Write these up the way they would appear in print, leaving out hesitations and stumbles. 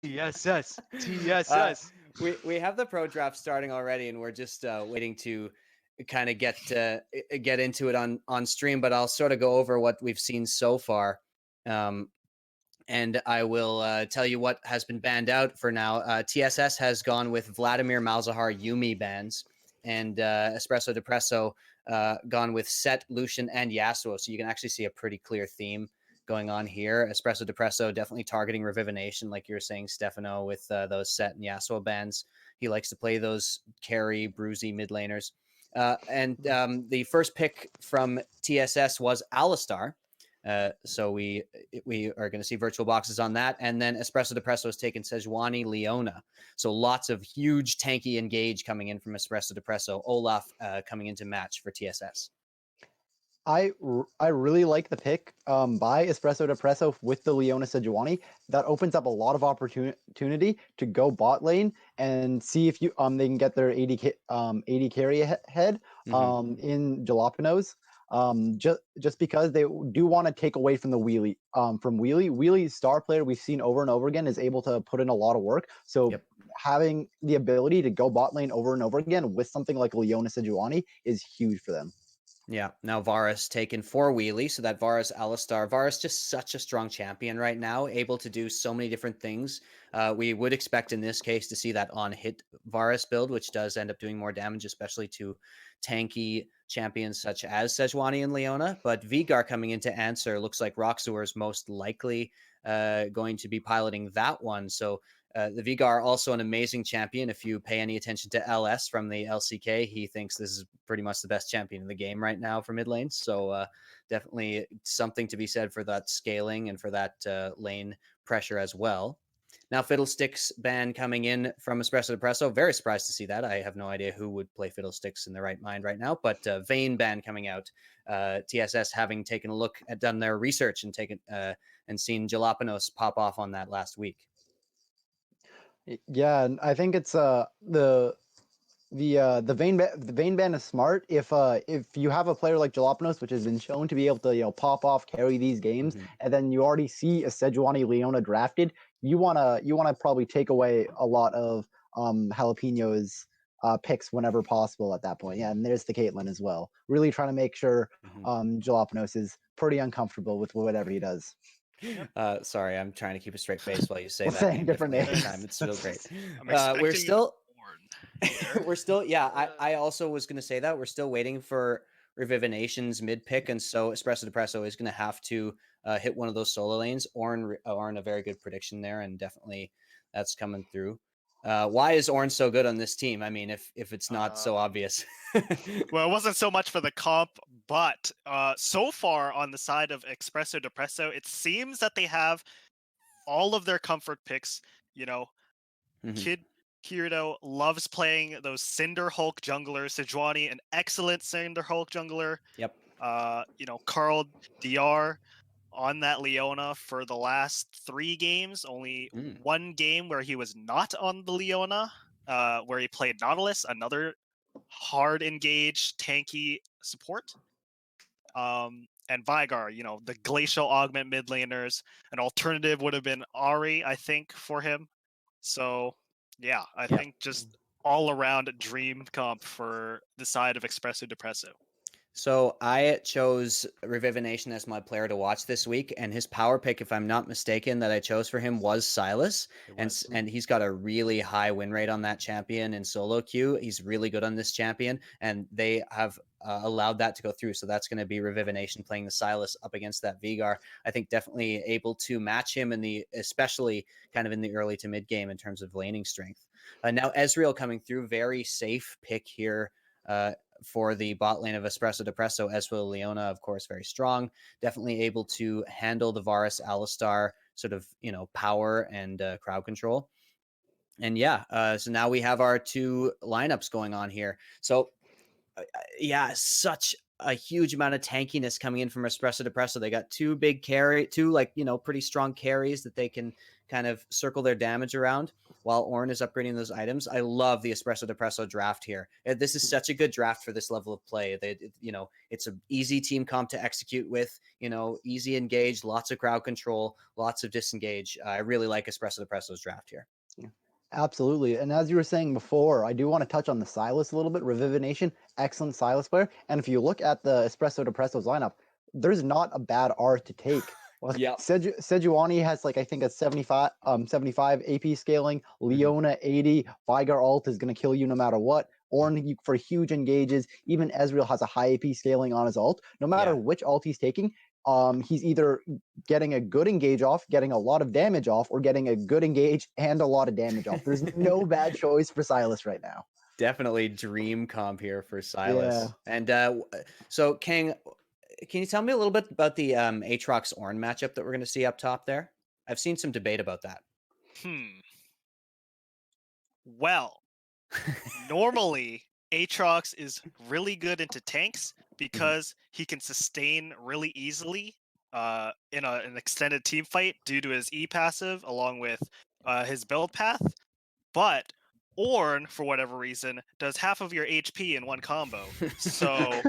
TSS. Uh, TSS. we have the pro draft starting already, and we're just waiting to kind of get into it on stream. But I'll sort of go over what we've seen so far, and I will tell you what has been banned out for now. TSS has gone with Vladimir, Malzahar, Yumi bans, and Espresso Depresso gone with Set, Lucian, and Yasuo. So you can actually see a pretty clear theme going on here. Espresso Depresso definitely targeting Revivination, like you were saying, Stefano, with those Set and Yasuo bans. He likes to play those carry, bruisey mid laners. And the first pick from TSS was Alistar. So we are going to see VirtualBoxs on that, and then Espresso Depresso has taken Sejuani, Leona. So lots of huge tanky engage coming in from Espresso Depresso. Olaf coming into match for TSS. I really like the pick by Espresso Depresso with the Leona Sejuani. That opens up a lot of opportunity to go bot lane and see if you they can get their AD carry ahead in Jolopenos. Just because they do want to take away from the wheelie. Wheelie star player we've seen over and over again is able to put in a lot of work. So having the ability to go bot lane over and over again with something like Leona Sejuani is huge for them. Yeah, now Varus taken for Wheelie, so that Varus Alistar. Varus just such a strong champion right now, able to do so many different things. We would expect in this case to see that on-hit Varus build, which does end up doing more damage, especially to tanky champions such as Sejuani and Leona. But Veigar coming in to answer looks like RawkZoors most likely going to be piloting that one. So the Veigar, also an amazing champion. If you pay any attention to LS from the LCK, he thinks this is pretty much the best champion in the game right now for mid lane. So definitely something to be said for that scaling and for that lane pressure as well. Now, Fiddlesticks ban coming in from Espresso Depresso. Very surprised to see that. I have no idea who would play Fiddlesticks in the right mind right now. But Vayne ban coming out. TSS having taken a look at, done their research and taken and seen Jolopenos pop off on that last week. Yeah, and I think it's the vein ban is smart if you have a player like Jolopenos, which has been shown to be able to pop off, carry these games, and then you already see a Sejuani Leona drafted. You wanna probably take away a lot of Jalapeno's picks whenever possible at that point. Yeah, and there's the Caitlyn as well. Really trying to make sure Jolopenos is pretty uncomfortable with whatever he does. Sorry, I'm trying to keep a straight face while you say that. Saying different names. Time. It's still great. We're still. We're still. Yeah, I also was going to say that we're still waiting for Revivination's mid pick, and so Espresso Depresso is going to have to hit one of those solo lanes. Ornn, a very good prediction there, and definitely that's coming through. Why is Ornn so good on this team? I mean, if it's not so obvious. Well, it wasn't so much for the comp, but so far on the side of Espresso Depresso, it seems that they have all of their comfort picks. Kid Kirito loves playing those Cinder Hulk junglers. Sejuani, an excellent Cinder Hulk jungler. Yep. Karl DR on that Leona for the last 3 games. Only one game where he was not on the Leona, where he played Nautilus, another hard engage tanky support. And Veigar, the glacial augment mid laners. An alternative would have been Ahri, I think, for him. So yeah, I think just all around dream comp for the side of Espresso Depresso. So I chose Revivination as my player to watch this week, and his power pick, if I'm not mistaken, that I chose for him was Sylas, and he's got a really high win rate on that champion in solo queue. He's really good on this champion, and they have allowed that to go through. So that's going to be Revivination playing the Sylas up against that Veigar. I think definitely able to match him especially kind of in the early to mid game in terms of laning strength. Now Ezreal coming through, very safe pick here. For the bot lane of Espresso Depresso. Ezreal Leona, of course, very strong. Definitely able to handle the Varus Alistar sort of, power and crowd control. And so now we have our 2 lineups going on here. So, such a huge amount of tankiness coming in from Espresso Depresso. They got two like, pretty strong carries that they can kind of circle their damage around while Ornn is upgrading those items. I love the Espresso Depresso draft here. This is such a good draft for this level of play. It's an easy team comp to execute with, easy engage, lots of crowd control, lots of disengage. I really like Espresso Depresso's draft here. Absolutely. And as you were saying before, I do want to touch on the Sylas a little bit. Revivination, excellent Sylas player. And if you look at the Espresso Depresso's lineup, there's not a bad R to take. Yeah. Sejuani has I think a 75 AP scaling, Leona 80, Veigar ult is going to kill you no matter what. Ornn for huge engages, even Ezreal has a high AP scaling on his ult. No matter which ult he's taking, he's either getting a good engage off, getting a lot of damage off, or getting a good engage and a lot of damage off. There's no bad choice for Sylas right now. Definitely dream comp here for Sylas. Yeah. And so King, can you tell me a little bit about the Aatrox Ornn matchup that we're going to see up top there? I've seen some debate about that. Well, normally Aatrox is really good into tanks because he can sustain really easily in an extended team fight due to his E passive along with his build path. But Ornn, for whatever reason, does half of your HP in one combo. So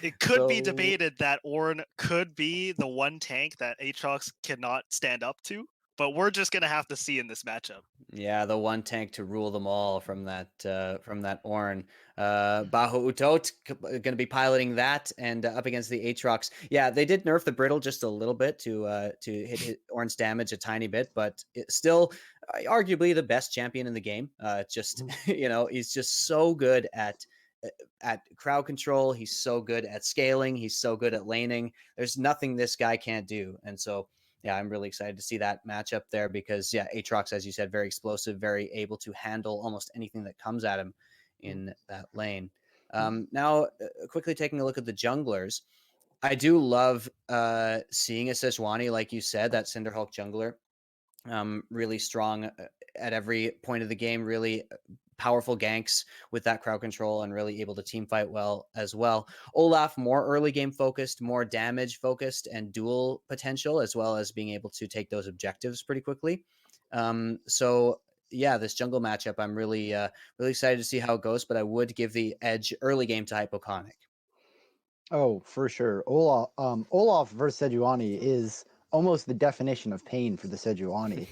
it could be debated that Ornn could be the one tank that Aatrox cannot stand up to, but we're just gonna have to see in this matchup. Yeah, the one tank to rule them all from that Ornn. bahoutot going to be piloting that and up against the Aatrox. Yeah, they did nerf the brittle just a little bit to hit Ornn's damage a tiny bit, but it's still arguably the best champion in the game. He's just so good at crowd control. He's so good at scaling. He's so good at laning. There's nothing this guy can't do. And so, yeah, I'm really excited to see that matchup there because, Aatrox, as you said, very explosive, very able to handle almost anything that comes at him in that lane. Now, quickly taking a look at the junglers, I do love seeing a Sejuani, like you said, that Cinderhulk jungler, really strong at every point of the game, really powerful ganks with that crowd control and really able to team fight well as well. Olaf, more early game focused, more damage focused and dual potential, as well as being able to take those objectives pretty quickly. This jungle matchup, I'm really excited to see how it goes, but I would give the edge early game to Hypoconic. Oh, for sure. Olaf versus Sejuani is almost the definition of pain for the Sejuani.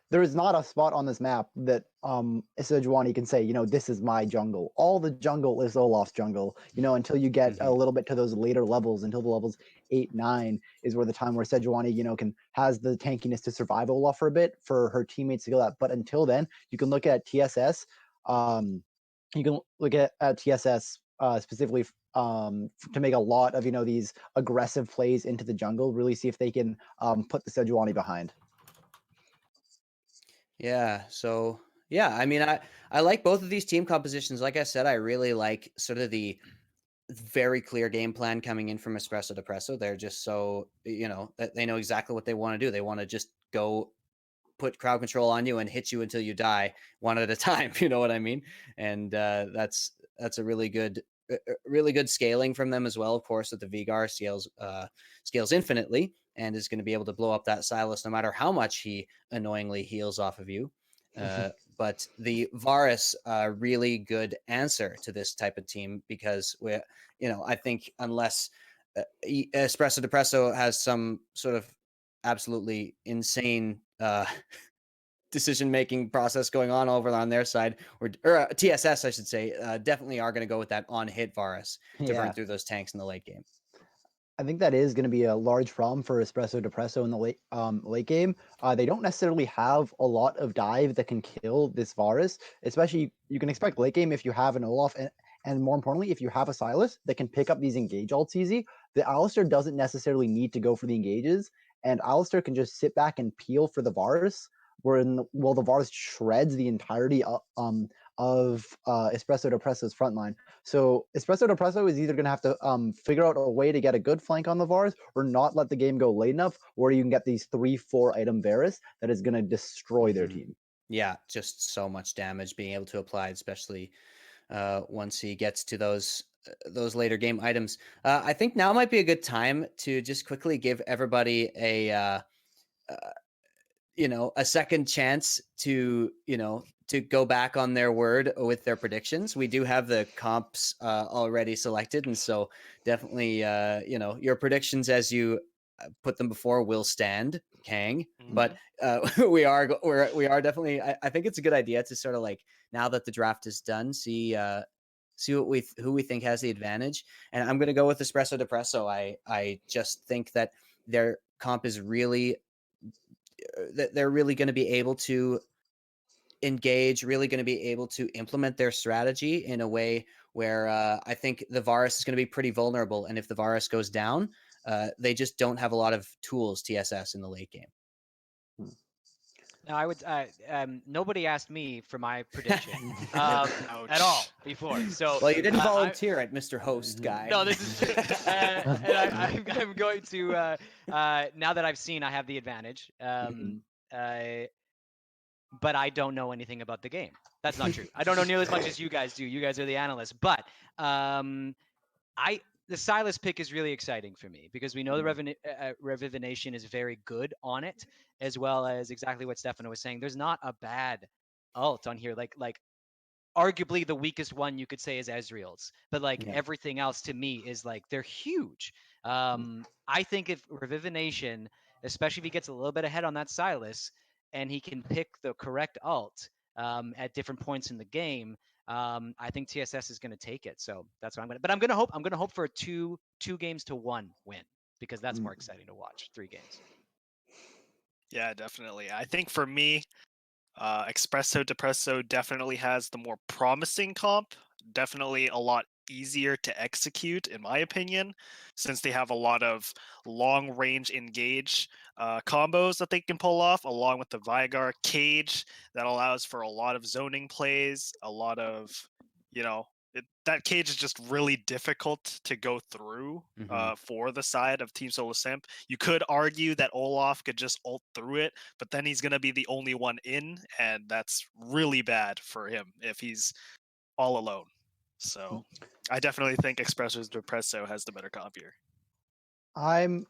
There is not a spot on this map that Sejuani can say, this is my jungle. All the jungle is Olaf's jungle, until you get a little bit to those later levels, until the levels 8, 9 is where the time where Sejuani, has the tankiness to survive Olaf for a bit for her teammates to go that. But until then, you can look at TSS. You can look at TSS specifically to make a lot of these aggressive plays into the jungle, really see if they can put the Sejuani behind. Yeah, so I mean, I like both of these team compositions. Like I said, I really like sort of the very clear game plan coming in from Espresso Depresso. They're just so, they know exactly what they want to do. They want to just go put crowd control on you and hit you until you die one at a time. You know what I mean? And that's a really good scaling from them as well. Of course, that the Veigar scales infinitely and is going to be able to blow up that Sylas no matter how much he annoyingly heals off of you. But the Varus, really good answer to this type of team because I think unless Espresso Depresso has some sort of absolutely insane decision-making process going on over on their side, or TSS, I should say, definitely are going to go with that on-hit Varus to burn through those tanks in the late game. I think that is going to be a large problem for Espresso Depresso in the late game. They don't necessarily have a lot of dive that can kill this Varus, especially you can expect late game if you have an Olaf and more importantly, if you have a Sylas that can pick up these engage ults easy. The Alistar doesn't necessarily need to go for the engages, and Alistar can just sit back and peel for the Varus, while the Varus shreds the entirety of Espresso Depresso's frontline. So Espresso Depresso is either going to have to figure out a way to get a good flank on the Varus or not let the game go late enough, or you can get these 3-4 item Varus that is going to destroy their team. Yeah, just so much damage being able to apply, especially once he gets to those those later game items. I think now might be a good time to just quickly give everybody a a second chance to to go back on their word with their predictions. We do have the comps already selected, and so definitely your predictions as you put them before will stand, Kang. But we are definitely. I think it's a good idea to sort of like, now that the draft is done, see who we think has the advantage. And I'm going to go with Espresso Depresso. I just think that their comp is really that they're really going to be able to engage, really going to be able to implement their strategy in a way where I think the Varus is going to be pretty vulnerable. And if the Varus goes down, they just don't have a lot of tools, TSS, in the late game. No, I would. Nobody asked me for my prediction at all before. So well, you didn't volunteer at Mr. Host guy. No, this is true. And I'm going to now that I've seen, I have the advantage. But I don't know anything about the game. That's not true. I don't know nearly as much as you guys do. You guys are the analysts. But the Sylas pick is really exciting for me because we know the Revivination is very good on it, as well as exactly what Stefano was saying. There's not a bad ult on here. Like arguably the weakest one you could say is Ezreal's, but everything else to me is like they're huge. I think if Revivination, especially if he gets a little bit ahead on that Sylas, and he can pick the correct ult at different points in the game, I think TSS is going to take it. So that's what I'm going to. But I'm going to hope for a 2-1 win because that's more exciting to watch. 3 games. Yeah, definitely. I think for me, Espresso Depresso definitely has the more promising comp. Definitely a lot easier to execute, in my opinion, since they have a lot of long-range engage combos that they can pull off, along with the Veigar cage that allows for a lot of zoning plays, a lot of, that cage is just really difficult to go through for the side of Team Solo Simp. You could argue that Olaf could just ult through it, but then he's going to be the only one in, and that's really bad for him if he's all alone. So I definitely think Espresso Depresso has the better comp here. I'm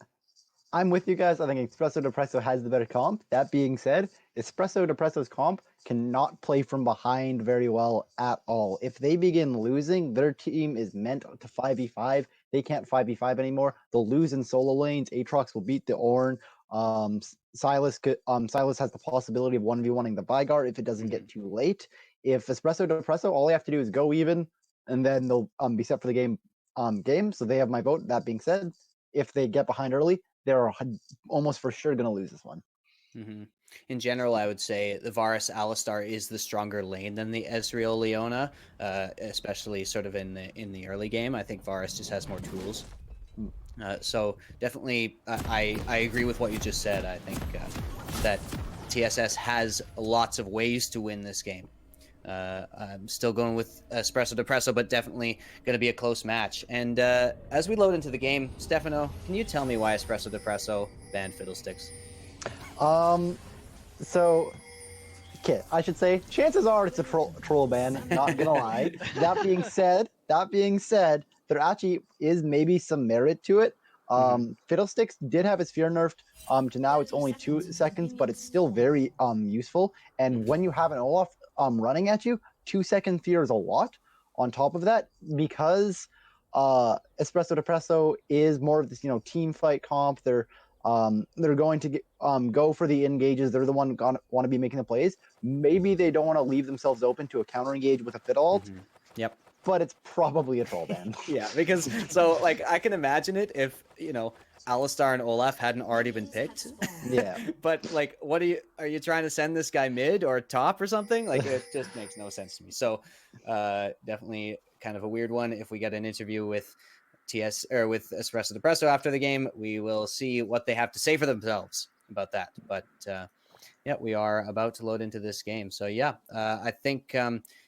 with you guys. I think Espresso Depresso has the better comp. That being said, Espresso Depresso's comp cannot play from behind very well at all. If they begin losing, their team is meant to 5v5. They can't 5v5 anymore. They'll lose in solo lanes. Aatrox will beat the Ornn. Sylas has the possibility of 1v1ing the Veigar if it doesn't get too late. If Espresso Depresso, all they have to do is go even, and then they'll be set for the game. So they have my vote. That being said, if they get behind early, they're almost for sure going to lose this one. In general, I would say the Varus Alistar is the stronger lane than the Ezreal Leona, especially sort of in the early game. I think Varus just has more tools. So definitely, I agree with what you just said. I think that TSS has lots of ways to win this game. I'm still going with Espresso Depresso, but definitely going to be a close match. And as we load into the game, Stefano, can you tell me why Espresso Depresso banned Fiddlesticks? So, okay, I should say, chances are it's a troll ban, not gonna lie. That being said, there actually is maybe some merit to it. Fiddlesticks did have his fear nerfed to now it's only 2 seconds, but it's still very useful. And when you have an Olaf running at you, 2-second fear is a lot. On top of that, because Espresso Depresso is more of this team fight comp, they're going to go for the engages. They're the one gonna want to be making the plays. Maybe they don't want to leave themselves open to a counter engage with a Fiddle ult. Yep. But it's probably a troll ban. Yeah, because so like I can imagine it if Alistar and Olaf hadn't already been picked. Yeah. But like, are you trying to send this guy mid or top or something? Like, it just makes no sense to me. So definitely kind of a weird one. If we get an interview with with Espresso Depresso after the game, we will see what they have to say for themselves about that. But yeah, we are about to load into this game. So yeah, I think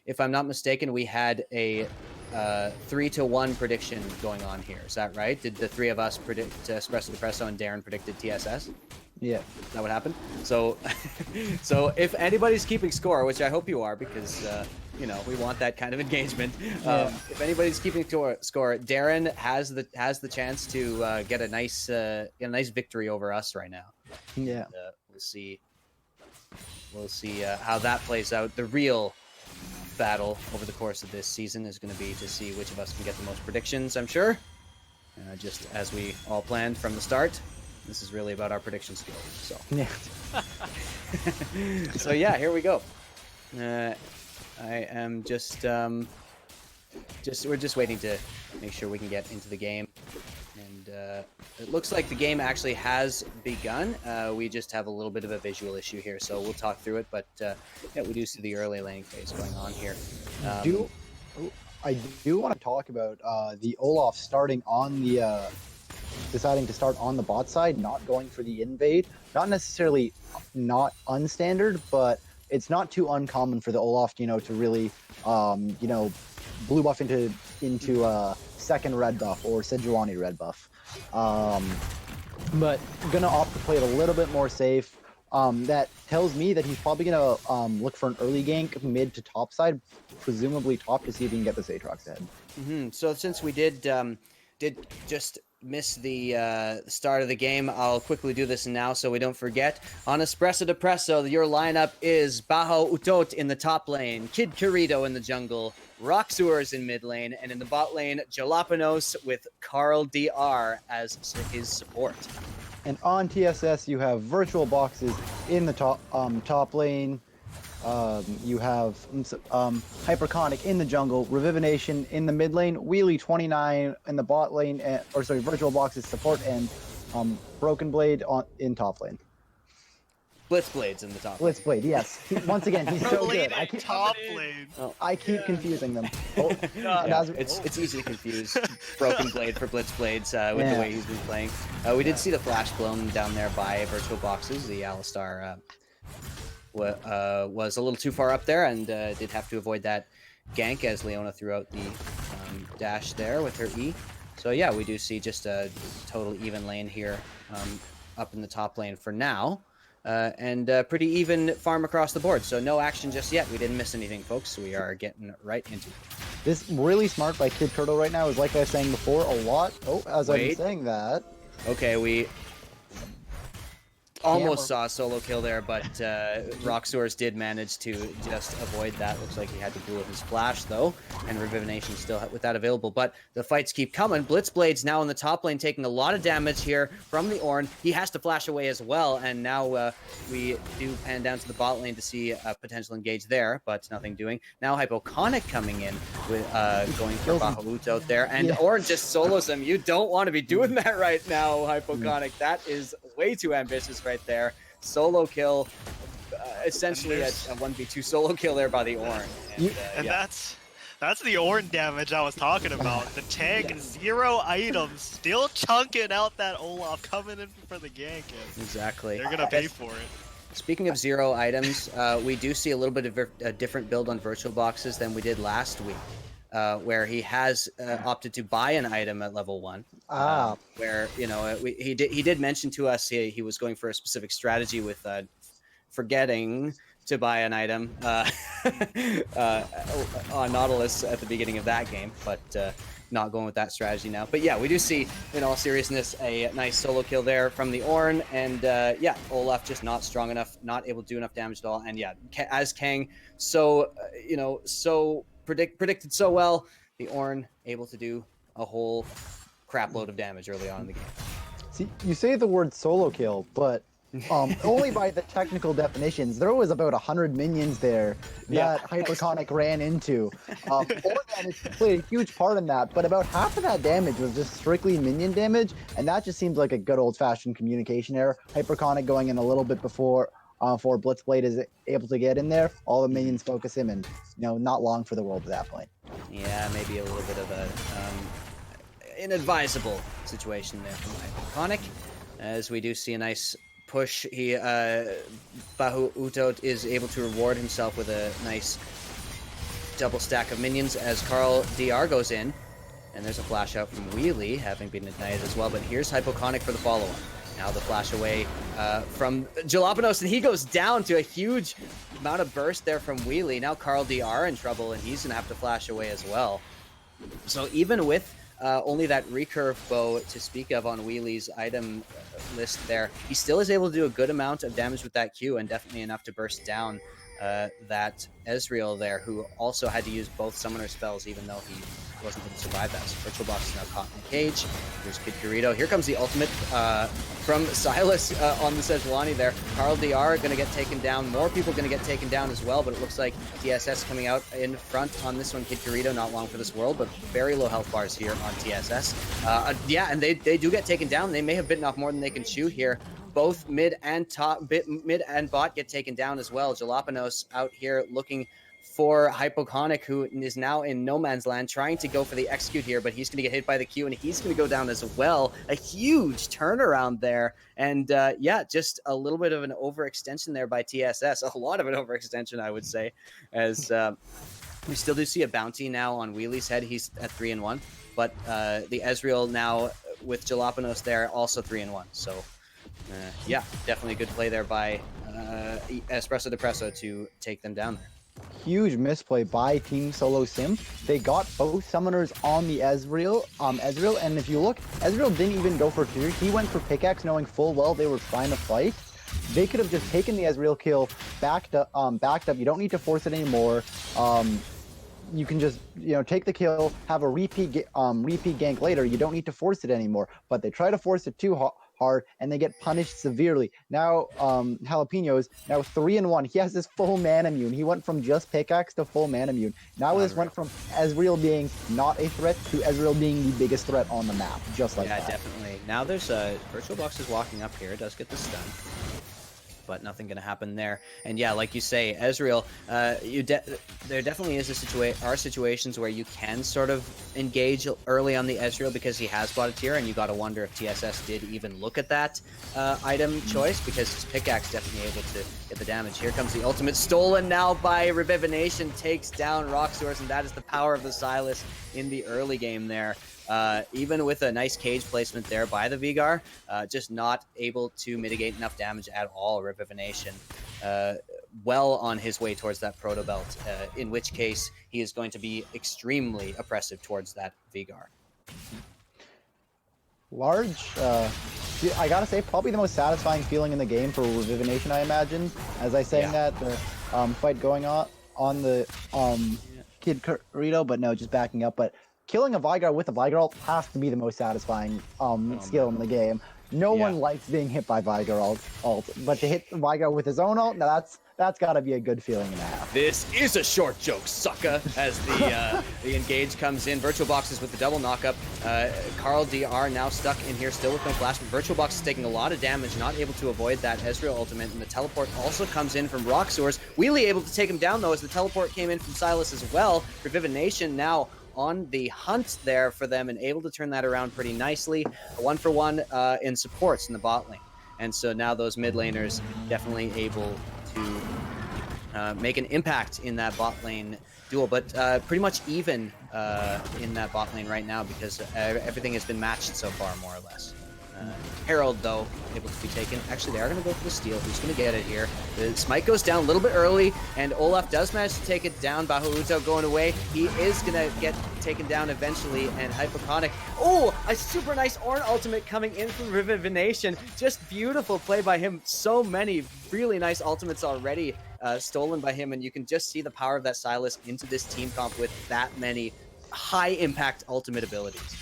if I'm not mistaken, we had a 3-1 prediction going on here. Is that right? Did the three of us predict Espresso Depresso and Darren predicted TSS? Yeah. Is that what happened? So, so if anybody's keeping score, which I hope you are, because you know we want that kind of engagement. If anybody's keeping score, Darren has the chance to get a nice victory over us right now. Yeah. And, we'll see how that plays out. The real battle over the course of this season is going to be to see which of us can get the most predictions. I'm sure, just as we all planned from the start. This is really about our prediction skills. So Yeah. so yeah, here we go. I am we're just waiting to make sure we can get into the game, and it looks like the game actually has begun. We just have a little bit of a visual issue here, so we'll talk through it. But yeah, we do see the early laning phase going on here. I do want to talk about the Olaf starting on the deciding to start on the bot side, not going for the invade. Not necessarily not unstandard, but it's not too uncommon for the Olaf, you know, to really, you know, blue buff into second red buff or Sejuani red buff. But gonna opt to play it a little bit more safe. That tells me that he's probably gonna look for an early gank mid to top side, presumably top, to see if he can get this Aatrox ahead. So since we did just miss the start of the game, I'll quickly do this now so we don't forget. On Espresso Depresso, your lineup is bahoutot in the top lane, Kid Kirito in the jungle, RawkZoors in mid lane, and in the bot lane, Jolopenos with Karl DR as his support. And on TSS, you have VirtualBoxs in the top lane. You have Hypoconic in the jungle, Revivination in the mid lane, Wheelie 29 in the bot lane, VirtualBoxs support, and Broken Blade in top lane. Blitzblade's in the top. Blitzblade, yes. Once again, he's so good. I keep top lane. I keep confusing them. It's easy to confuse Broken Blade for Blitzblades with the way he's been playing. We did see the flash blown down there by VirtualBoxs. The Alistar was a little too far up there and did have to avoid that gank as Leona threw out the dash there with her E. So yeah, we do see just a total even lane here up in the top lane for now. And pretty even farm across the board. So no action just yet. We didn't miss anything, folks. We are getting right into it. This really smart by Kid Turtle right now is, like I was saying before, a lot. Oh, as I'm saying that. Okay, we almost saw a solo kill there, but RawkZoors did manage to just avoid that. Looks like he had to deal with his flash, though, and Revivination still with that available. But the fights keep coming. Blitzblade's now in the top lane, taking a lot of damage here from the Ornn. He has to flash away as well, and now we do pan down to the bot lane to see a potential engage there, but nothing doing. Now Hypoconic coming in with going for bahoutot there, and Ornn just solos him. You don't want to be doing that right now, Hypoconic. That is way too ambitious right there. Solo kill, essentially a 1v2 solo kill there by the Ornn. And that's the Ornn damage I was talking about. The tank, 0 items, still chunking out that Olaf, coming in for the gank. Exactly. They're gonna pay for it. Speaking of 0 items, we do see a little bit of a different build on VirtualBoxs than we did last week. Where he has opted to buy an item at level 1. Where, you know, he did mention to us he was going for a specific strategy with forgetting to buy an item on Nautilus at the beginning of that game, but not going with that strategy now. But yeah, we do see, in all seriousness, a nice solo kill there from the Ornn, and yeah, Olaf just not strong enough, not able to do enough damage at all. And yeah, as Kang, so you know, so predicted so well, the Ornn able to do a whole crap load of damage early on in the game. See, you say the word solo kill, but only by the technical definitions. There was about 100 minions there that Hypoconic ran into. Ornn played a huge part in that, but about half of that damage was just strictly minion damage, and that just seems like a good old-fashioned communication error. Hypoconic going in a little bit before Blitzblade is able to get in there, all the minions focus him, and you know, not long for the world at that point. Yeah, maybe a little bit of a inadvisable situation there from Hypoconic, as we do see a nice push. He bahoutot is able to reward himself with a nice double stack of minions as Karl DR goes in, and there's a flash out from Wheelie, having been ignited as well. But here's Hypoconic for the follow-up. Now the flash away from Jolopenos, and he goes down to a huge amount of burst there from Wheelie. Now Karl DR in trouble, and he's going to have to flash away as well. So even with only that recurve bow to speak of on Wheelie's item list there, he still is able to do a good amount of damage with that Q, and definitely enough to burst down that Ezreal there, who also had to use both summoner spells, even though he wasn't able to survive that. So VirtualBoxs is now caught in the cage. Here's Kid Kirito. Here comes the ultimate from Sylas on the Sejuani there. Karl DR going to get taken down. More people going to get taken down as well, but it looks like TSS coming out in front on this one. Kid Kirito, not long for this world, but very low health bars here on TSS. Yeah, and they do get taken down. They may have bitten off more than they can chew here. Both mid and bot get taken down as well. Jolopenos out here looking for Hypoconic, who is now in no man's land, trying to go for the execute here, but he's going to get hit by the Q, and he's going to go down as well. A huge turnaround there, and yeah, just a little bit of an overextension there by TSS. A lot of an overextension, I would say, as we still do see a bounty now on Wheelie's head. He's at 3-1, but the Ezreal now with Jolopenos there, also 3-1. So yeah, definitely a good play there by Espresso Depresso to take them down there. Huge misplay by Team Solo Simp. They got both summoners on the Ezreal, and if you look, Ezreal didn't even go for two. He went for pickaxe, knowing full well they were trying to fight. They could have just taken the Ezreal kill, backed up. You don't need to force it anymore. You can just, take the kill, have a repeat gank later. You don't need to force it anymore. But they try to force it too hard, and they get punished severely. Now, Jalapenos, now 3-1. He has his full mana immune. He went from just pickaxe to full mana immune. Now this went from Ezreal being not a threat to Ezreal being the biggest threat on the map, just like that. Yeah, definitely. Now there's VirtualBoxs is walking up here. Does get the stun, but nothing going to happen there. And yeah, like you say, Ezreal, there definitely is situations where you can sort of engage early on the Ezreal because he has bought a tier, and you got to wonder if TSS did even look at that item choice, because his pickaxe definitely able to get the damage. Here comes the ultimate, stolen now by Revivination, takes down RawkZoors, and that is the power of the Sylas in the early game there. Even with a nice cage placement there by the Veigar, just not able to mitigate enough damage at all. Revivination well on his way towards that Proto Belt, in which case he is going to be extremely oppressive towards that Veigar. Large, I gotta say, probably the most satisfying feeling in the game for Revivination, I imagine. As I saying that, the fight going on the Kid Kirito, but no, just backing up. But killing a Veigar with a Veigar ult has to be the most satisfying skill in the game. No one likes being hit by Veigar ult, but to hit Veigar with his own ult, now that's got to be a good feeling and a half. This is a short joke, sucker, as the engage comes in. VirtualBoxs with the double knockup. Karl DR now stuck in here, still with no flash, but VirtualBoxs is taking a lot of damage, not able to avoid that Ezreal ultimate, and the teleport also comes in from RawkZoors. Wheelie able to take him down, though, as the teleport came in from Sylas as well. Revivination now on the hunt there for them, and able to turn that around pretty nicely. A 1-for-1 in supports in the bot lane. And so now those mid laners definitely able to make an impact in that bot lane duel, but pretty much even in that bot lane right now, because everything has been matched so far, more or less. Herald, though, able to be taken. Actually, they are going to go for the steal. Who's going to get it here? The smite goes down a little bit early, and Olaf does manage to take it down. Bahoutot going away. He is going to get taken down eventually, and Hypoconic. Oh, a super nice Ornn ultimate coming in from Revivination. Just beautiful play by him. So many really nice ultimates already stolen by him, and you can just see the power of that Sylas into this team comp with that many high-impact ultimate abilities.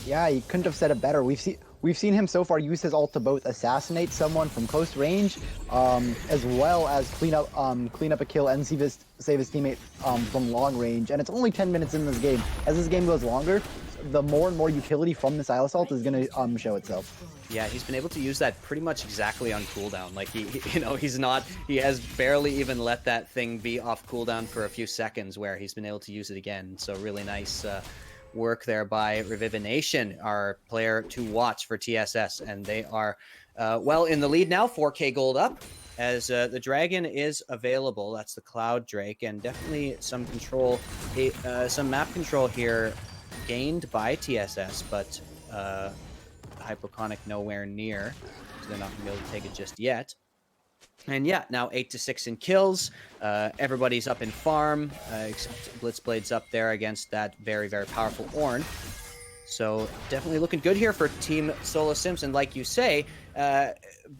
Yeah, you couldn't have said it better. We've seen him so far use his ult to both assassinate someone from close range, as well as clean up a kill and save his teammate from long range. And it's only 10 minutes in this game. As this game goes longer, the more and more utility from the Sylas ult is going to show itself. Yeah, he's been able to use that pretty much exactly on cooldown. Like he has barely even let that thing be off cooldown for a few seconds, where he's been able to use it again. So really nice work there by Revivination, our player to watch for TSS, and they are well in the lead now, 4k gold up, as the dragon is available. That's the Cloud Drake, and definitely some control, some map control here gained by TSS, but Hypoconic nowhere near, so they're not going to be able to take it just yet. And yeah, now 8-6 in kills. Everybody's up in farm, except Blitzblade's up there against that very, very powerful Ornn. So definitely looking good here for Team Solo Simp. And like you say,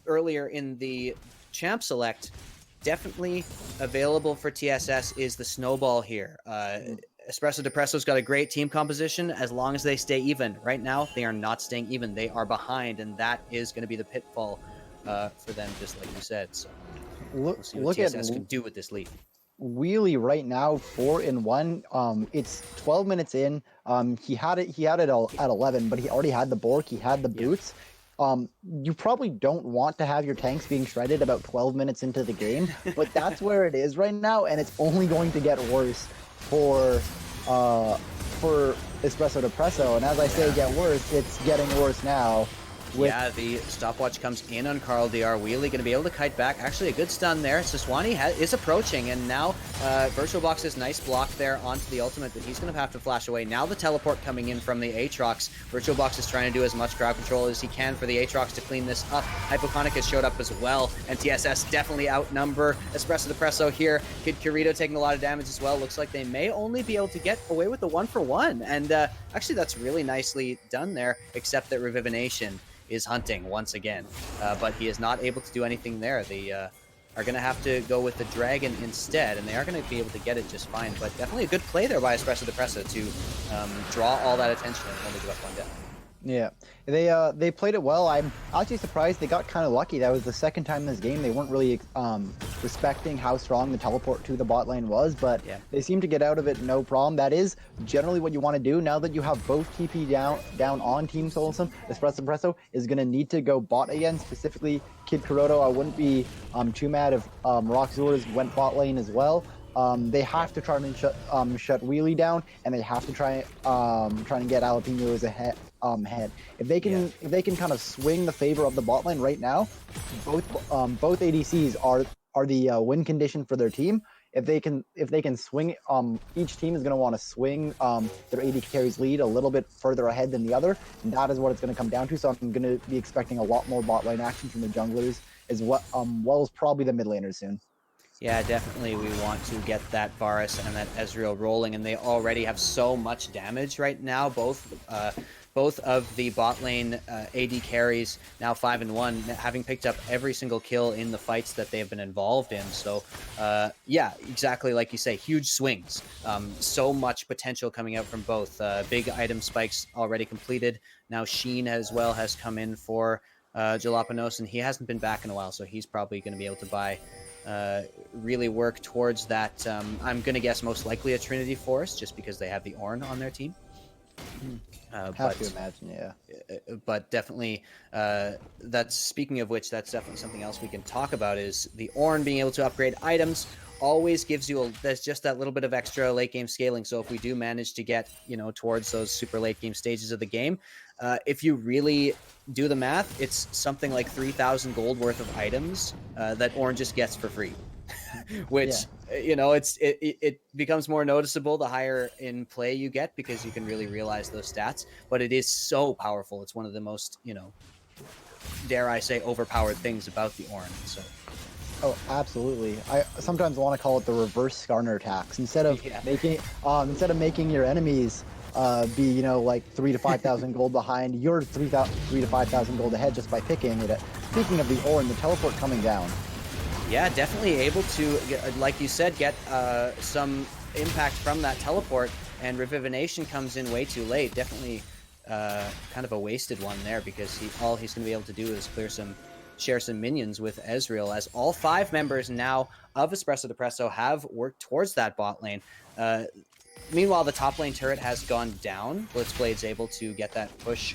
earlier in the champ select, definitely available for TSS is the snowball here. Espresso Depresso's got a great team composition as long as they stay even. Right now, they are not staying even. They are behind, and that is going to be the pitfall for them, just like you said. So we'll see what TSS can do with this lead. Wheelie right now 4-1. It's 12 minutes in. He had it at 11, but he already had the Bork, he had the boots. You probably don't want to have your tanks being shredded about 12 minutes into the game, but that's where it is right now, and it's only going to get worse for Espresso Depresso. And as I say, get worse, it's getting worse now. Yeah, the stopwatch comes in on Karl DR. Wheelie going to be able to kite back. Actually, a good stun there. Sejuani is approaching, and now VirtualBoxs' nice block there onto the ultimate, but he's going to have to flash away. Now the teleport coming in from the Aatrox. VirtualBoxs is trying to do as much crowd control as he can for the Aatrox to clean this up. Hypoconic has showed up as well, and TSS definitely outnumber Espresso Depresso here. Kid Kirito taking a lot of damage as well. Looks like they may only be able to get away with the 1-for-1, and actually that's really nicely done there, except that Revivination is hunting once again, but he is not able to do anything there. They are going to have to go with the dragon instead, and they are going to be able to get it just fine, but definitely a good play there by Espresso Depresso to draw all that attention and only give up one death. Yeah, they played it well. I'm actually surprised they got kind of lucky. That was the second time in this game they weren't really respecting how strong the teleport to the bot lane was, but they seem to get out of it no problem. That is generally what you want to do now that you have both TP down on Team Solo Simp. Espresso Depresso is going to need to go bot again, specifically Kid Kirito. I wouldn't be too mad if RawkZoors went bot lane as well. They have to try and shut Wheelie down, and they have to try and get Jolopenos ahead. If they can kind of swing the favor of the bot lane right now, both ADCs are the win condition for their team. If they can swing, each team is going to want to swing their AD carries lead a little bit further ahead than the other, and that is what it's going to come down to. So I'm going to be expecting a lot more bot lane action from the junglers as well as probably the mid laners soon. Yeah, definitely we want to get that Varus and that Ezreal rolling, and they already have so much damage right now. Both of the bot lane AD carries, now 5-1, having picked up every single kill in the fights that they've been involved in. So, yeah, exactly like you say, huge swings. So much potential coming out from both. Big item spikes already completed. Now Sheen as well has come in for Jolopenos, and he hasn't been back in a while, so he's probably going to be able to buy... really work towards that. I'm going to guess most likely a Trinity Force, just because they have the Ornn on their team. Have to imagine, yeah. But definitely, that's speaking of which, that's definitely something else we can talk about, is the Ornn being able to upgrade items always gives you there's just that little bit of extra late game scaling. So if we do manage to get, towards those super late game stages of the game, if you really do the math, it's something like 3,000 gold worth of items that Ornn just gets for free. Which, it becomes more noticeable the higher in play you get, because you can really realize those stats. But it is so powerful. It's one of the most, dare I say, overpowered things about the Ornn. So. Oh, absolutely. I sometimes want to call it the reverse Skarner tax. Instead of making your enemies be like 3,000 to 5,000 gold behind, you're 3,000 to 5,000 gold ahead just by picking it. Speaking of the Ornn, the teleport coming down. Yeah, definitely able to, like you said, get some impact from that teleport, and Revivination comes in way too late. Definitely kind of a wasted one there, because all he's going to be able to do is share some minions with Ezreal, as all 5 members now of Espresso Depresso have worked towards that bot lane. Meanwhile, the top lane turret has gone down. Blitzblade's able to get that push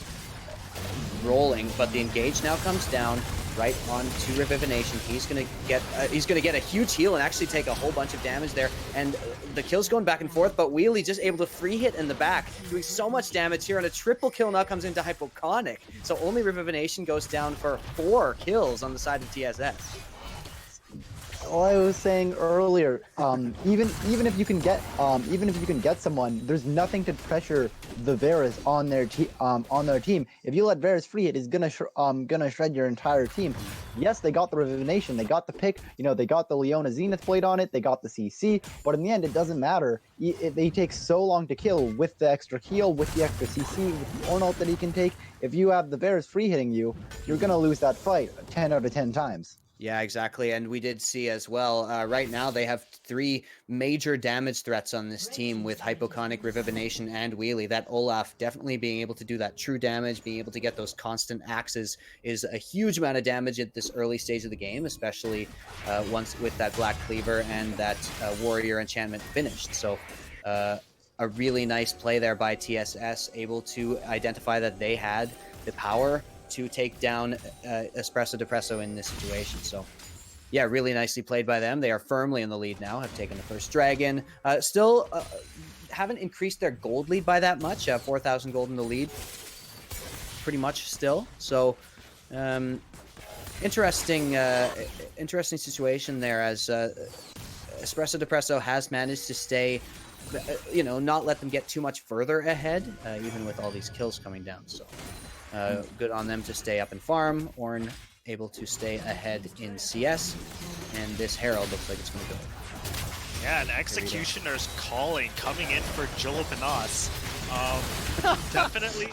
rolling, but the engage now comes down right onto Revivination. He's gonna get a huge heal and actually take a whole bunch of damage there, and the kill's going back and forth, but Wheelie just able to free hit in the back, doing so much damage here, and a triple kill now comes into Hypoconic. So only Revivination goes down for 4 kills on the side of TSS. I was saying earlier, even if you can get someone, there's nothing to pressure the Varus on their team. If you let Varus free, it is gonna shred your entire team. Yes, they got the Revivination, they got the pick, they got the Leona Zenith blade on it, they got the CC, but in the end, it doesn't matter. They take so long to kill with the extra heal, with the extra CC, with the Ornn ult that he can take. If you have the Varus free hitting you, you're gonna lose that fight 10 out of 10 times. Yeah, exactly. And we did see as well, right now they have 3 major damage threats on this team with Hypoconic, Revivination, and Wheelie. That Olaf definitely being able to do that true damage, being able to get those constant axes is a huge amount of damage at this early stage of the game, especially once with that Black Cleaver and that Warrior Enchantment finished. So a really nice play there by TSS, able to identify that they had the power to take down Espresso Depresso in this situation. So, yeah, really nicely played by them. They are firmly in the lead now, have taken the first dragon. Still haven't increased their gold lead by that much. 4,000 gold in the lead, pretty much still. So, interesting situation there as Espresso Depresso has managed to stay, not let them get too much further ahead, even with all these kills coming down. So. Good on them to stay up and farm. Ornn able to stay ahead in CS, and this Herald looks like it's going to go. Yeah, and Executioner's calling, coming in for Jolopenos. Definitely...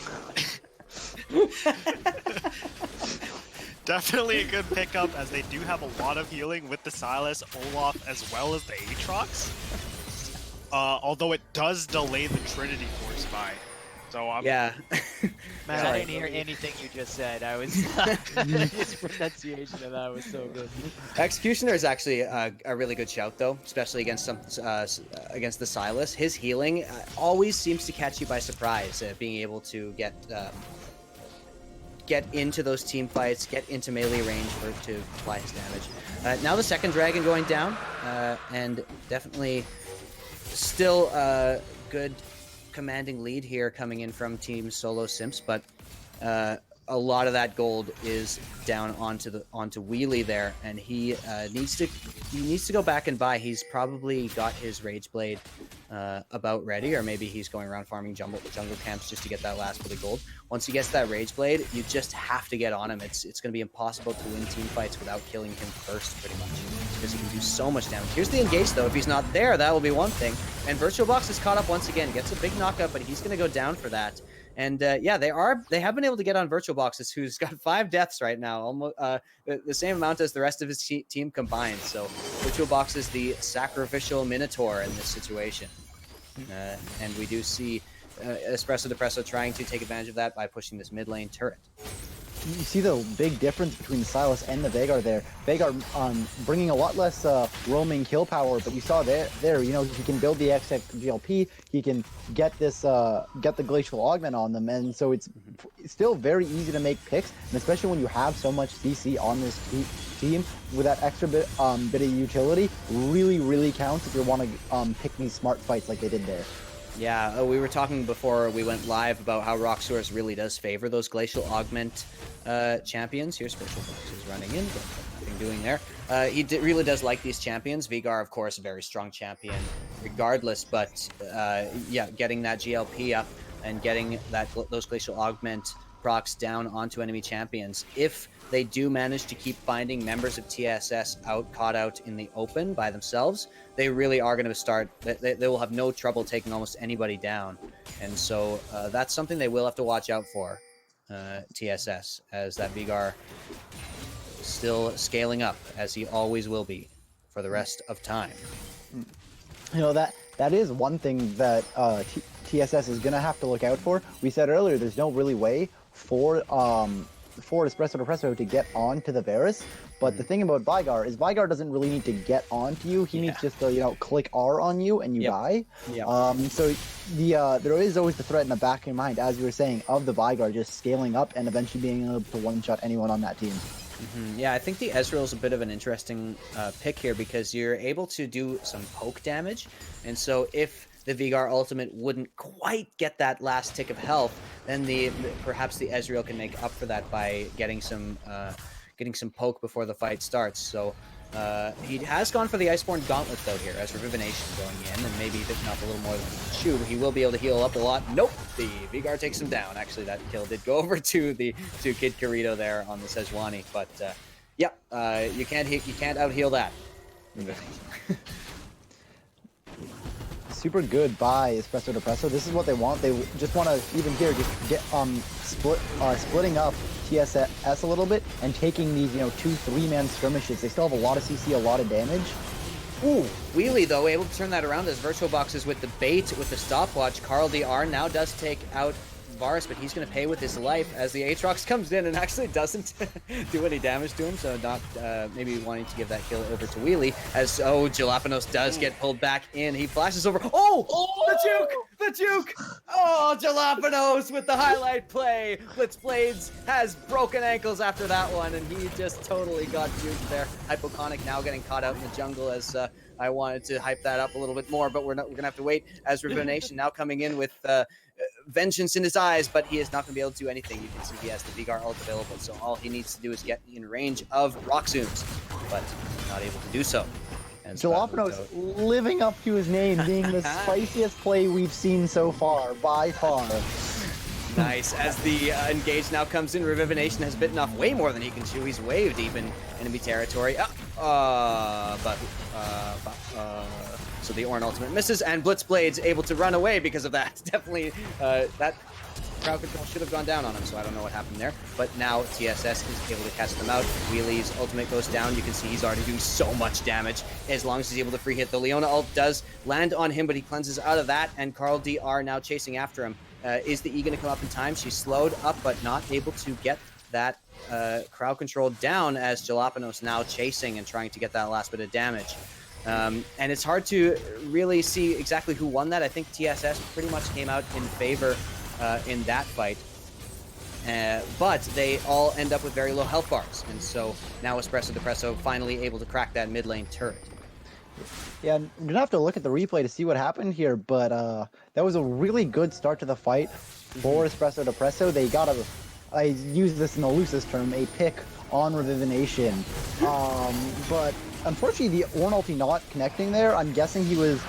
Definitely a good pickup, as they do have a lot of healing with the Sylas, Olaf, as well as the Aatrox. Although it does delay the Trinity Force by. So yeah. Man, I didn't hear anything you just said. I was his pronunciation of that was so good. Executioner is actually a really good shout though, especially against against the Sylas. His healing always seems to catch you by surprise, being able to get into those team fights, get into melee range to apply his damage. Now the second dragon going down, and definitely still good commanding lead here coming in from Team Solo Simps, but a lot of that gold is down onto Wheelie there, and he needs to go back and buy. He's probably got his Rage Blade about ready, or maybe he's going around farming jungle camps just to get that last bit of gold. Once he gets that Rage Blade, you just have to get on him. It's going to be impossible to win team fights without killing him first, pretty much, because he can do so much damage. Here's the engage though. If he's not there, that will be one thing. And VirtualBoxs is caught up once again, gets a big knockup, but he's going to go down for that. And yeah, they have been able to get on VirtualBoxs, who's got 5 deaths right now, almost the same amount as the rest of his team combined. So VirtualBoxs is the sacrificial Minotaur in this situation, and we do see Espresso Depresso trying to take advantage of that by pushing this mid lane turret. You see the big difference between the Sylas and the Veigar there. Veigar bringing a lot less roaming kill power, but you saw there, he can build the XX GLP, he can get this, get the Glacial Augment on them, and so it's still very easy to make picks, and especially when you have so much CC on this team, with that extra bit of utility, really counts if you want to pick these smart fights like they did there. Yeah, we were talking before we went live about how RawkZoors really does favor those Glacial Augment champions. Here's VirtualBoxs is running in, but nothing doing there. He really does like these champions. Veigar, of course, a very strong champion regardless, but yeah, getting that GLP up and getting those Glacial Augment procs down onto enemy champions. If they do manage to keep finding members of TSS caught out in the open by themselves, they really are going to start, they will have no trouble taking almost anybody down. And so that's something they will have to watch out for, TSS, as that Veigar still scaling up, as he always will be for the rest of time. That is one thing that TSS is going to have to look out for. We said earlier, there's no really way for Espresso Depresso to get on to the Varus, but the thing about Veigar is Veigar doesn't really need to get onto you. He needs just to click R on you and you die. So there is always the threat in the back of your mind, as you were saying, of the Veigar just scaling up and eventually being able to one-shot anyone on that team. Yeah, I think the Ezreal is a bit of an interesting pick here, because you're able to do some poke damage, and so if the Veigar ultimate wouldn't quite get that last tick of health, then perhaps the Ezreal can make up for that by getting some poke before the fight starts. So He has gone for the Iceborne Gauntlet, though, here, as Revivination going in, and maybe bitten off a little more than he can chew. He will be able to heal up a lot. Nope! The Veigar takes him down. Actually, that kill did go over to Kid Kirito there on the Sejuani, but yeah, you can't out-heal that. Super good by Espresso Depresso. This is what they want. They just want to, even here, just get splitting up TSS a little bit and taking these, 2-3 man skirmishes. They still have a lot of CC, a lot of damage. Ooh, Wheelie, though, able to turn that around as VirtualBoxs with the bait, with the stopwatch. Karl DR now does take out Varus, but he's going to pay with his life as the Aatrox comes in and actually doesn't do any damage to him, so not maybe wanting to give that kill over to Wheelie, as, Jolopenos does get pulled back in. He flashes over. The juke! Oh, Jolopenos with the highlight play. Blitzblades has broken ankles after that one, and he just totally got juked there. Hypoconic now getting caught out in the jungle as I wanted to hype that up a little bit more, but we're going to have to wait as Revivination now coming in with vengeance in his eyes, but he is not going to be able to do anything. You can see he has the Veigar ult available, so all he needs to do is get in range of RawkZoors, but not able to do so. And Jolopenos living up to his name, being the spiciest play we've seen so far, by far. Nice. As the engage now comes in, Revivination has bitten off way more than he can chew. He's way deep in enemy territory. So the Ornn ultimate misses, and Blitzblade's able to run away because of that. Definitely, that crowd control should have gone down on him, so I don't know what happened there. But now TSS is able to catch them out. Wheelie's ultimate goes down. You can see he's already doing so much damage as long as he's able to free hit. The Leona ult does land on him, but he cleanses out of that, and Karl DR now chasing after him. Is the E going to come up in time? She's slowed up, but not able to get that crowd control down as Jolopenos now chasing and trying to get that last bit of damage. And it's hard to really see exactly who won that. I think TSS pretty much came out in favor in that fight. But they all end up with very low health bars. And so now Espresso Depresso finally able to crack that mid lane turret. Yeah, you're going to have to look at the replay to see what happened here, but that was a really good start to the fight for Espresso Depresso. They got I use this in the loosest term, a pick on Revivination. But unfortunately, the Ornn ulti not connecting there. I'm guessing he was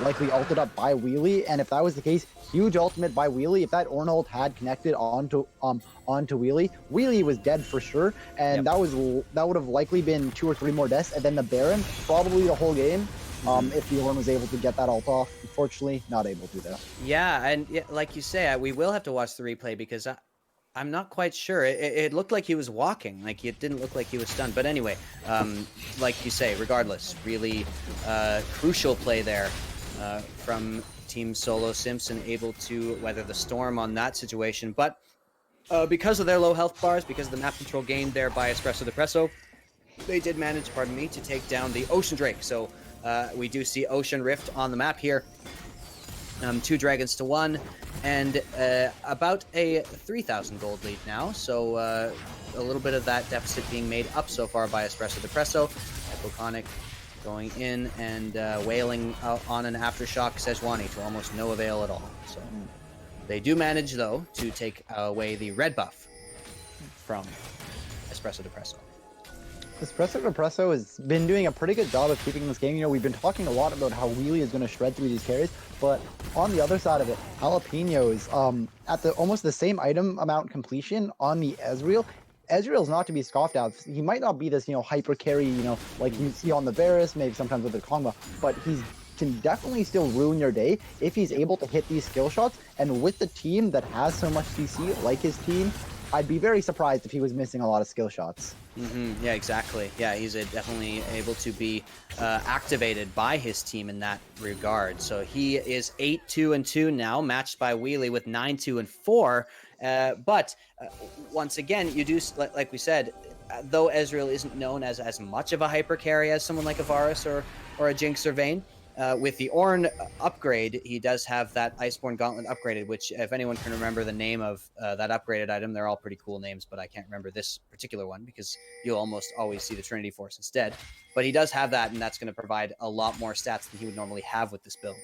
likely ulted up by Wheelie, and if that was the case, huge ultimate by Wheelie. If that Ornn ult had connected onto Wheelie, Wheelie was dead for sure, and that would have likely been 2 or 3 more deaths, and then the Baron, probably the whole game. If the Ornn was able to get that ult off. Unfortunately, not able to though. Yeah, and like you say, we will have to watch the replay because I'm not quite sure. It looked like he was walking. Like, it didn't look like he was stunned. But anyway, like you say, regardless, really crucial play there from Team Solo Simpson, able to weather the storm on that situation. But because of their low health bars, because of the map control gained there by Espresso Depresso, they did manage, to take down the Ocean Drake. So we do see Ocean Rift on the map here. 2 dragons to 1, and about a 3,000 gold lead now. So a little bit of that deficit being made up so far by Espresso Depresso. Hypoconic going in and wailing on an Aftershock Sejuani to almost no avail at all. So they do manage, though, to take away the red buff from Espresso Depresso. Espresso Depresso has been doing a pretty good job of keeping this game. We've been talking a lot about how Wheelie is going to shred through these carries, but on the other side of it, Jalapenos, at almost the same item amount completion on the Ezreal. Ezreal's not to be scoffed at. He might not be this, hyper carry, like you see on the Varus, maybe sometimes with the Kongba, but he can definitely still ruin your day if he's able to hit these skill shots. And with the team that has so much CC, like his team, I'd be very surprised if he was missing a lot of skill shots. Yeah, exactly. Yeah, he's definitely able to be activated by his team in that regard. So he is 8-2-2 now, matched by Wheelie with 9-2-4. But once again, you do, like we said, though Ezreal isn't known as much of a hyper carry as someone like a Varus or a Jinx or Vayne, with the Ornn upgrade, he does have that Iceborne Gauntlet upgraded, which, if anyone can remember the name of that upgraded item, they're all pretty cool names, but I can't remember this particular one because you'll almost always see the Trinity Force instead. But he does have that, and that's going to provide a lot more stats than he would normally have with this build.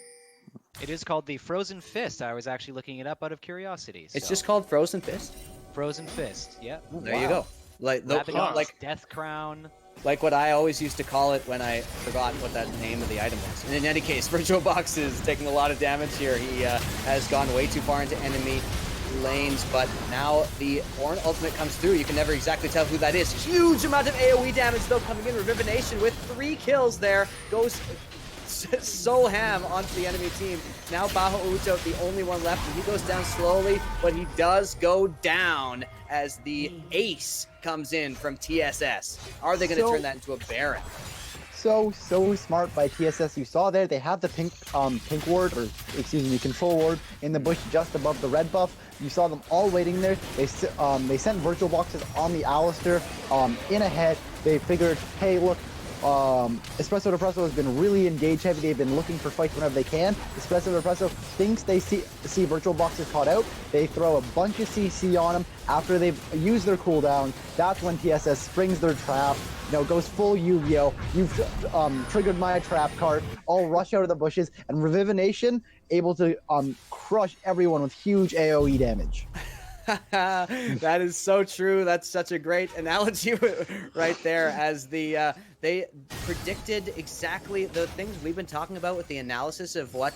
It is called the Frozen Fist. I was actually looking it up out of curiosity. It's just called Frozen Fist? Frozen Fist, yeah. Oh, there you go. Like Death Crown. Like what I always used to call it when I forgot what that name of the item was. And in any case, VirtualBoxs is taking a lot of damage here. He has gone way too far into enemy lanes, but now the Ornn ultimate comes through. You can never exactly tell who that is. Huge amount of AoE damage though coming in. Revivination with 3 kills there. Goes so ham onto the enemy team. Now bahoutot, the only one left, and he goes down slowly, but he does go down as the ace comes in from TSS. Are they going to turn that into a Baron? So smart by TSS. You saw there they have the pink ward, or excuse me, control ward in the bush just above the red buff. You saw them all waiting there. They sent VirtualBoxs on the Alistar in ahead. They figured, hey, look, Espresso Depresso has been really engaged heavy. They've been looking for fights whenever they can. Espresso Depresso thinks they see VirtualBoxs caught out. They throw a bunch of CC on them. After they've used their cooldown, that's when TSS springs their trap. Goes full Yu-Gi-Oh! You've triggered my trap card. All rush out of the bushes, and Revivination able to crush everyone with huge AoE damage. That is so true. That's such a great analogy right there, as they predicted exactly the things we've been talking about with the analysis of what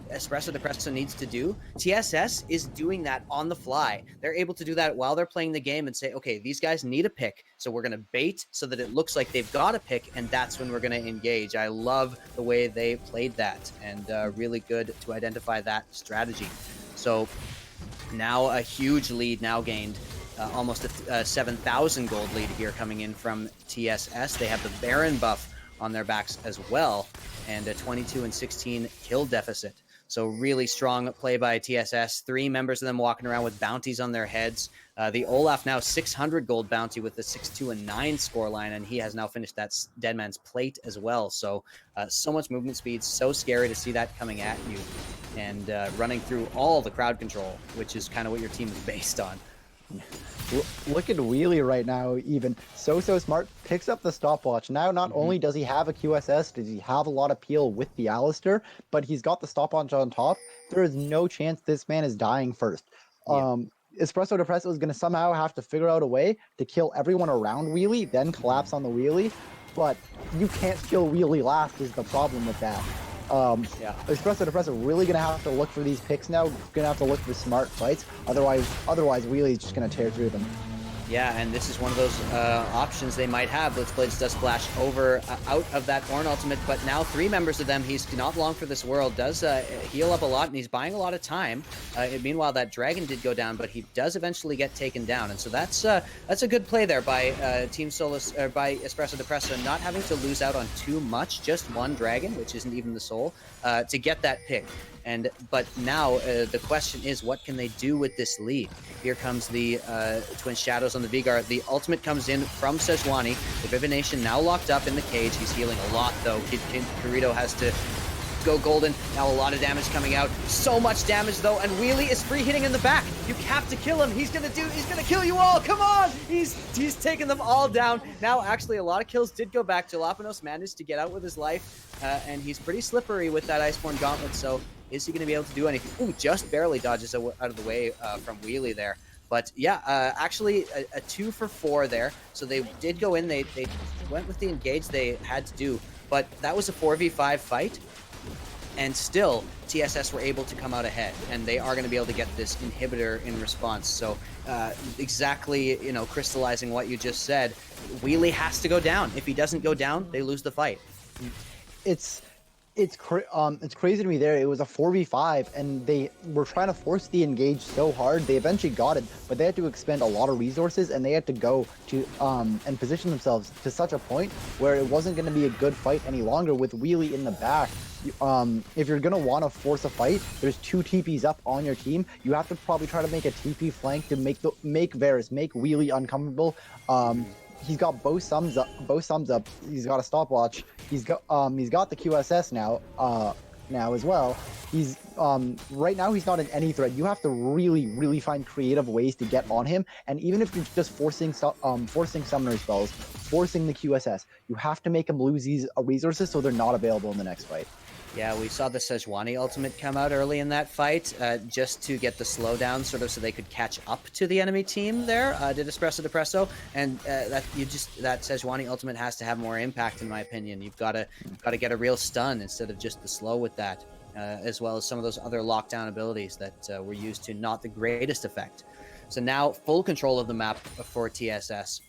Espresso Depresso needs to do. TSS is doing that on the fly. They're able to do that while they're playing the game and say, okay, these guys need a pick, so we're going to bait so that it looks like they've got a pick, and that's when we're going to engage. I love the way they played that, and really good to identify that strategy. So now a huge lead now gained, almost a 7,000 gold lead here coming in from TSS. They have the Baron buff on their backs as well, and a 22 and 16 kill deficit. So really strong play by TSS. 3 members of them walking around with bounties on their heads. The Olaf now 600 gold bounty with the 6-2 and 9 scoreline, and he has now finished that Dead Man's Plate as well. So so much movement speed, so scary to see that coming at you, and running through all the crowd control, which is kind of what your team is based on. Look at Wheelie right now, even so smart, picks up the stopwatch. Now not only does he have a QSS, does he have a lot of peel with the Alistar, but he's got the stopwatch on top. There is no chance this man is dying first. Espresso Depresso is going to somehow have to figure out a way to kill everyone around Wheelie, then collapse on the Wheelie, but you can't kill Wheelie last is the problem with that. Espresso Depresso really gonna have to look for these picks now. Gonna have to look for smart fights. Otherwise, Wheelie's just gonna tear through them. Yeah, and this is one of those options they might have. Let's Blades does flash over out of that Ornn ultimate, but now 3 members of them. He's not long for this world. Does heal up a lot, and he's buying a lot of time. Meanwhile, that dragon did go down, but he does eventually get taken down, and so that's a good play there by Team Solo or by Espresso Depresso, not having to lose out on too much, just 1 dragon, which isn't even the soul, to get that pick. But now the question is, what can they do with this lead? Here comes the Twin Shadows on the Veigar. The ultimate comes in from Sejuani. The Revivination now locked up in the cage. He's healing a lot, though. Kirito has to go golden. Now a lot of damage coming out. So much damage, though, and Wheelie is free hitting in the back. You have to kill him. He's gonna kill you all. Come on! He's taking them all down. Now, actually, a lot of kills did go back. Jolopenos managed to get out with his life, and he's pretty slippery with that Iceborne Gauntlet, so is he going to be able to do anything? Ooh, just barely dodges out of the way from Wheelie there. But yeah, actually a 2 for 4 there. So they did go in. They went with the engage they had to do. But that was a 4v5 fight. And still, TSS were able to come out ahead. And they are going to be able to get this inhibitor in response. So exactly, crystallizing what you just said, Wheelie has to go down. If he doesn't go down, they lose the fight. It's crazy to me there. It was a 4v5, and they were trying to force the engage so hard. They eventually got it, but they had to expend a lot of resources, and they had to go to and position themselves to such a point where it wasn't going to be a good fight any longer with Wheelie in the back. If you're going to want to force a fight, there's 2 TPs up on your team. You have to probably try to make a TP flank to make Varus, make Wheelie uncomfortable. He's got both thumbs up. He's got a stopwatch. He's got the QSS now as well. He's right now he's not in any threat. You have to really find creative ways to get on him. And even if you're just forcing summoner spells, forcing the QSS, you have to make him lose these resources so they're not available in the next fight. Yeah, we saw the Sejuani ultimate come out early in that fight, just to get the slowdown, sort of, so they could catch up to the enemy team. There, did Espresso Depresso, and that Sejuani ultimate has to have more impact, in my opinion. You've got to get a real stun instead of just the slow with that, as well as some of those other lockdown abilities that were used to not the greatest effect. So now full control of the map for TSS.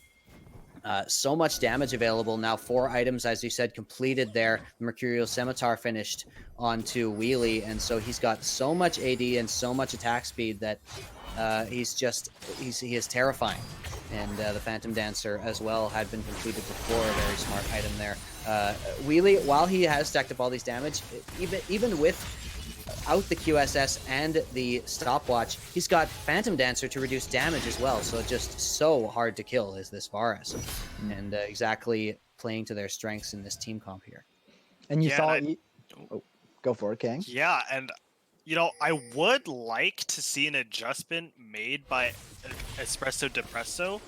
So much damage available now. 4 items, as you said, completed there. Mercurial Scimitar finished onto Wheelie, and so he's got so much AD and so much attack speed that he is terrifying. And the Phantom Dancer as well had been completed before. A very smart item there. Wheelie, while he has stacked up all these damage, even with out the QSS and the stopwatch, he's got Phantom Dancer to reduce damage as well. So just so hard to kill is this Varus, and exactly playing to their strengths in this team comp here. And you saw, go for it, King. Yeah, and I would like to see an adjustment made by Espresso Depresso.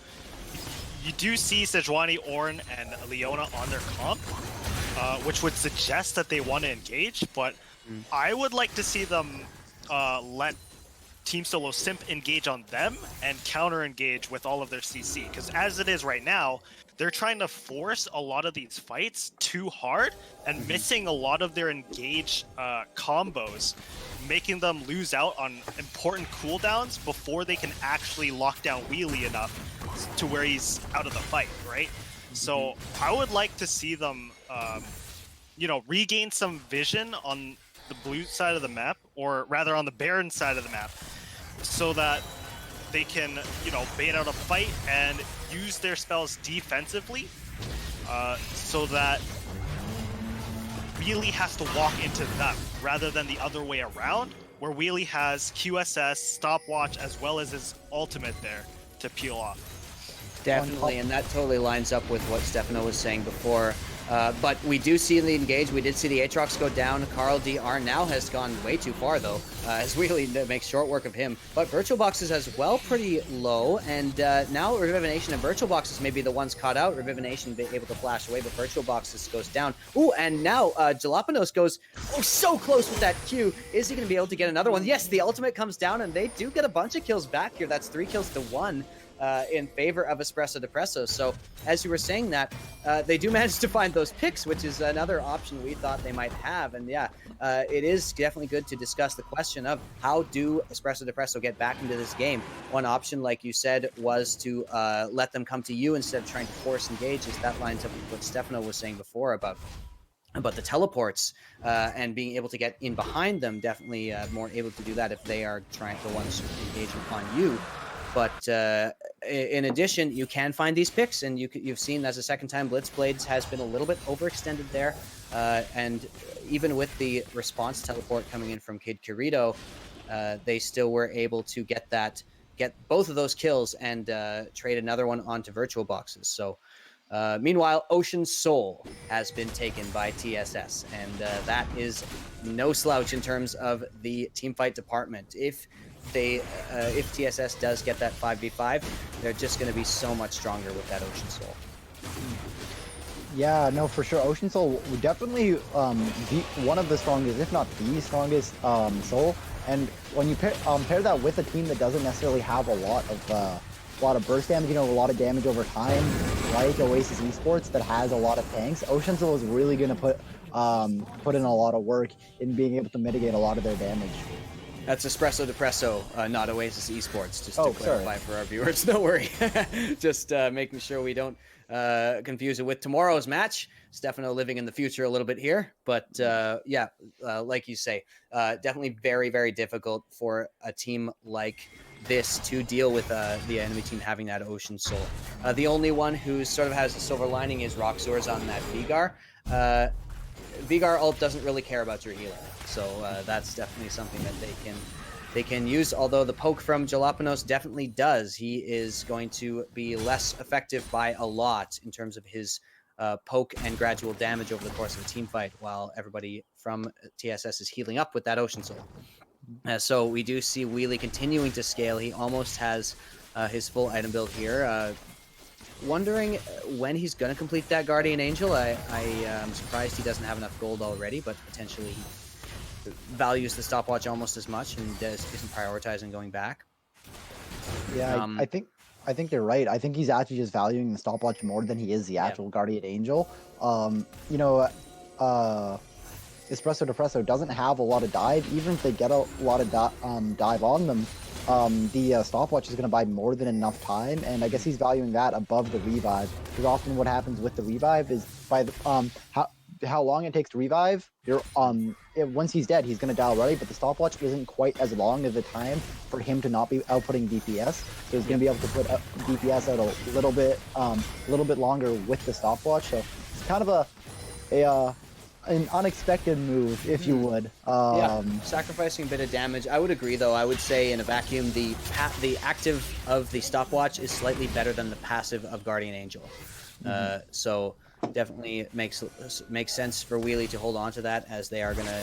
You do see Sejuani, Ornn, and Leona on their comp, which would suggest that they want to engage, but I would like to see them let Team Solo Simp engage on them and counter-engage with all of their CC. Because as it is right now, they're trying to force a lot of these fights too hard and missing a lot of their engage combos, making them lose out on important cooldowns before they can actually lock down Wheelie enough to where he's out of the fight, right? So I would like to see them, regain some vision on the blue side of the map, or rather on the Baron side of the map, so that they can, bait out a fight and use their spells defensively, so that Wheelie has to walk into them rather than the other way around, where Wheelie has QSS, stopwatch, as well as his ultimate there to peel off. Definitely, and that totally lines up with what Stefano was saying before. But we do see the engage. We did see the Aatrox go down. Karl DR now has gone way too far, though, as Wheelie makes short work of him. But VirtualBoxs as well pretty low, and now Revivination and VirtualBoxs may be the ones caught out. Revivination be able to flash away, but VirtualBoxs goes down. Ooh, and now Jolopenos goes so close with that Q. Is he going to be able to get another one? Yes, the ultimate comes down, and they do get a bunch of kills back here. That's 3 kills to 1. In favor of Espresso Depresso. So as you were saying that, they do manage to find those picks, which is another option we thought they might have. And yeah, it is definitely good to discuss the question of how do Espresso Depresso get back into this game. One option, like you said, was to let them come to you instead of trying to force engages. That lines up with what Stefano was saying before about the teleports and being able to get in behind them. Definitely more able to do that if they are trying the ones engaging on you. But in addition, you can find these picks, and you've seen as a second time Blitzblades has been a little bit overextended there. And even with the response teleport coming in from Kid Kirito, they still were able to get both of those kills and trade another one onto VirtualBoxs. So meanwhile, Ocean Soul has been taken by TSS, and that is no slouch in terms of the teamfight department. If TSS does get that 5v5, they're just going to be so much stronger with that Ocean Soul. Yeah, no, for sure. Ocean Soul would definitely be one of the strongest, if not the strongest, soul. And when you pair that with a team that doesn't necessarily have a lot of burst damage, a lot of damage over time, like Oasis Esports that has a lot of tanks, Ocean Soul is really going to put in a lot of work in being able to mitigate a lot of their damage. That's Espresso Depresso, not Oasis Esports, just to clarify for our viewers. Don't worry. Just making sure we don't confuse it with tomorrow's match. Stefano living in the future a little bit here. But like you say, definitely very, very difficult for a team like this to deal with the enemy team having that Ocean Soul. The only one who sort of has a silver lining is RawkZoors on that Veigar. Veigar ult doesn't really care about your healing, so that's definitely something that they can use, although the poke from Jolopenos definitely does. He is going to be less effective by a lot in terms of his poke and gradual damage over the course of a team fight, while everybody from TSS is healing up with that Ocean Soul. So we do see Wheelie continuing to scale. He almost has his full item build here. wondering when he's going to complete that Guardian Angel. I am surprised he doesn't have enough gold already, but potentially he values the stopwatch almost as much and isn't prioritizing going back. Yeah, I think you're right. I think he's actually just valuing the stopwatch more than he is the actual Guardian Angel. You know, Espresso Depresso doesn't have a lot of dive. Even if they get a lot of dive on them, the stopwatch is going to buy more than enough time, and I guess he's valuing that above the revive. Because often what happens with the revive is by the how long it takes to revive. You're once he's dead, he's going to die already. But the stopwatch isn't quite as long of a time for him to not be outputting DPS. So he's going to be able to put DPS out a little bit longer with the stopwatch. So it's kind of an unexpected move, if you would. Yeah, sacrificing a bit of damage. I would agree, though. I would say in a vacuum, the active of the stopwatch is slightly better than the passive of Guardian Angel. So definitely makes sense for Wheelie to hold on to that, as they are going to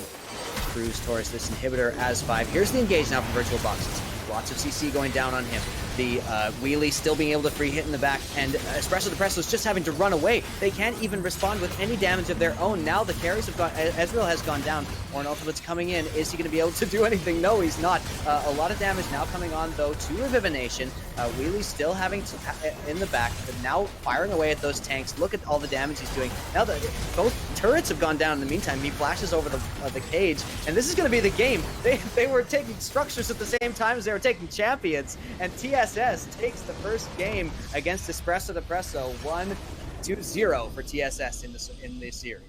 cruise towards this inhibitor as 5. Here's the engage now for VirtualBoxs. Lots of CC going down on him. The Wheelie still being able to free hit in the back, and Espresso Depresso is just having to run away. They can't even respond with any damage of their own. Now the carries have gone. Ezreal has gone down. Ornn Ultimate's coming in. Is he going to be able to do anything? No, he's not. A lot of damage now coming on, though, to Revivination. Wheelie still having to, in the back, but now firing away at those tanks. Look at all the damage he's doing. Now both turrets have gone down in the meantime. He flashes over the cage, and this is going to be the game. They were taking structures at the same time as they were taking champions, and TSS takes the first game against Espresso Depresso, 1-0 for TSS in this series.